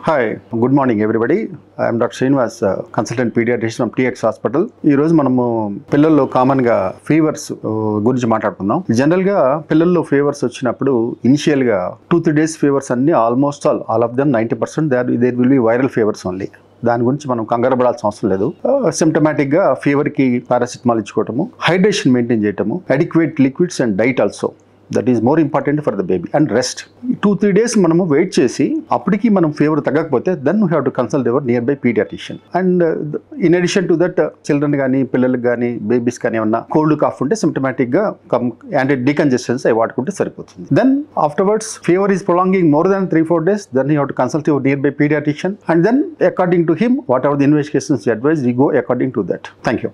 Hi good morning everybody. I'm doctor Srinivas, consultant pediatrician from TX hospital. ఈ రోజు మనము పిల్లల్లో కామన్గా ఫీవర్స్ గురించి మాట్లాడుకుందాం. జనరల్గా పిల్లల్లో ఫీవర్స్ వచ్చినప్పుడు ఇనిషియల్గా 2-3 days ఫీవర్స్ అన్ని almost all of them 90% there will be viral fevers only. దాని గురించి మనం కంగారు పడాల్సిన అవసరం లేదు. సిమ్టమాటిక్గా ఫీవర్కి పారాసిటమాల్ ఇచ్చుకోవటము, హైడ్రేషన్ మెయింటైన్ చేయటము, adequate liquids and diet also. That is more important for the baby and rest. 2-3 days మనము వెయిట్ చేసి అప్పటికి మనం ఫీవర్ తగ్గకపోతే then we have to consult ever nearby pediatrician. And in addition to that children కానీ పిల్లలకు కానీ babies కానీ ఏమన్నా కోల్డ్ కాఫ్ ఉంటే సిమ్టమాటిక్గా యాంటీ డీకంజెస్టెన్స్ అవి వాడుకుంటే సరిపోతుంది. Then afterwards fever is prolonging more than 3-4 days, then you have to consult your nearby pediatrician and then according to him whatever the investigations advise we go according to that. Thank you.